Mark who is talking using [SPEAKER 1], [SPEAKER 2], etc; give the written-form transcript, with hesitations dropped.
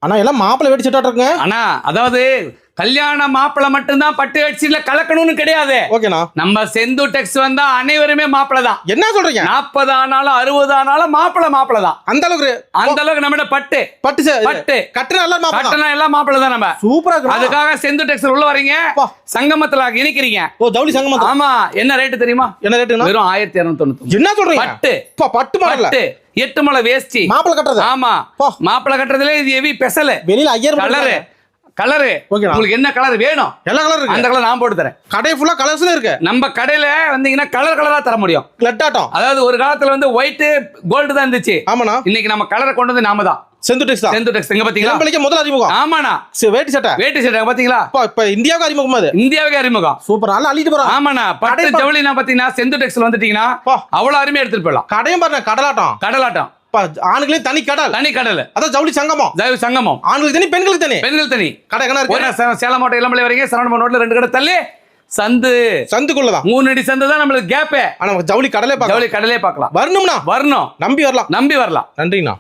[SPEAKER 1] அண்ணா எல்லாம் மாப்பிள்ளை வேட்டி சட்டா இருக்குங்க.
[SPEAKER 2] அண்ணா அதாவது கல்யாண மாப்பிள்ளை மட்டும்தான் பட்டு வேஷ்டியில கலக்கணும்னு கிடையாது.
[SPEAKER 1] ஓகேண்ணா.
[SPEAKER 2] நம்ம செந்து டெக்ஸ் வந்தா அனைவருமே மாப்பிள்ளை தான்.
[SPEAKER 1] என்ன சொல்றீங்க?
[SPEAKER 2] 40 ஆனாலும் 60 ஆனாலும் மாப்பிள்ளை தான்.
[SPEAKER 1] அந்த அளவுக்கு
[SPEAKER 2] நம்ம பட்டு
[SPEAKER 1] பட்டு கட்டுனா எல்லாம் மாப்பிள்ளை.
[SPEAKER 2] கட்டணா எல்லாம் மாப்பிள்ளை தான். நம்ம
[SPEAKER 1] சூப்பரா இருக்கு.
[SPEAKER 2] அதுக்காக செந்து டெக்ஸ் உள்ள வரீங்க, சங்கமத்துல இணைக்கிறீங்க.
[SPEAKER 1] ஓ ஜவுளி சங்கமம்.
[SPEAKER 2] ஆமா. என்ன ரேட் தெரியுமா?
[SPEAKER 1] என்ன ரேட்டுனா?
[SPEAKER 2] வெறும் 1299.
[SPEAKER 1] என்ன சொல்றீங்க? பட்டு மாடல்ல
[SPEAKER 2] 8 முழ வேஷ்டி
[SPEAKER 1] மாப்பிள்ளை கட்டறது.
[SPEAKER 2] ஆமா, மாப்பிள்ளை கட்டறதுல இது ஹெவி ஸ்பெஷல்.
[SPEAKER 1] வெளியில 5000
[SPEAKER 2] கலரு உங்களுக்கு என்ன கலர் வேணும்?
[SPEAKER 1] எல்லா கலர் இருக்கு.
[SPEAKER 2] அந்த கலர் நான் போட்டு தரேன்.
[SPEAKER 1] கடை ஃபுல்லா கலர்ஸ்ல இருக்கு.
[SPEAKER 2] நம்ம கடையில வந்தீங்கன்னா கலரா தர முடியும்.
[SPEAKER 1] கிளட்டாட்டம்.
[SPEAKER 2] அதாவது ஒரு காலத்துல வந்து ஒயிட் கோல்டு தான் இருந்துச்சு.
[SPEAKER 1] ஆமாண்ணா.
[SPEAKER 2] இன்னைக்கு நம்ம கலரை கொண்டு வந்து நாம தான்.
[SPEAKER 1] செந்து டெக்ஸ் தான்.
[SPEAKER 2] செந்து டெக்ஸ் எங்க பாத்தீங்களா?
[SPEAKER 1] நம்மளுக்கு முதல்ல அறிமுகம்.
[SPEAKER 2] ஆமாண்ணா.
[SPEAKER 1] வேட்டி சட்டை
[SPEAKER 2] பாத்தீங்களா?
[SPEAKER 1] இப்ப இந்தியாவுக்கு அறிமுகம். அது
[SPEAKER 2] இந்தியாவுக்கு அறிமுகம்.
[SPEAKER 1] சூப்பர். நல்லா அள்ளிட்டு போறோம்.
[SPEAKER 2] ஆமாண்ணா. பட்டு ஜவுளி நான் பாத்தீங்கன்னா செந்து டெக்ஸ்ல வந்துட்டீங்கன்னா அவ்வளவு அருமையா எடுத்துட்டு போயிடலாம்.
[SPEAKER 1] கடையும் பாருங்க கடலாட்டம். ஆண்களே தனி கடல். அதான் ஜவுளி சங்கமம். ஆண்களுக்கு தனி பெண்களுக்கு தனி கடை எங்க இருக்கு?
[SPEAKER 2] சேலம் மாவட்டம் இளம்பலை வரீங்க. சரவண ரோட்ல 2 கடை தள்ளி சந்துக்குள்ளதான் 3 அடி சந்து தான் நம்மளுக்கு கேப்.
[SPEAKER 1] ஆனா ஜவுளி கடலே பார்க்கலாம்.
[SPEAKER 2] வரணும்னா
[SPEAKER 1] நம்பி வரலாம்.
[SPEAKER 2] நன்றிண்ணா.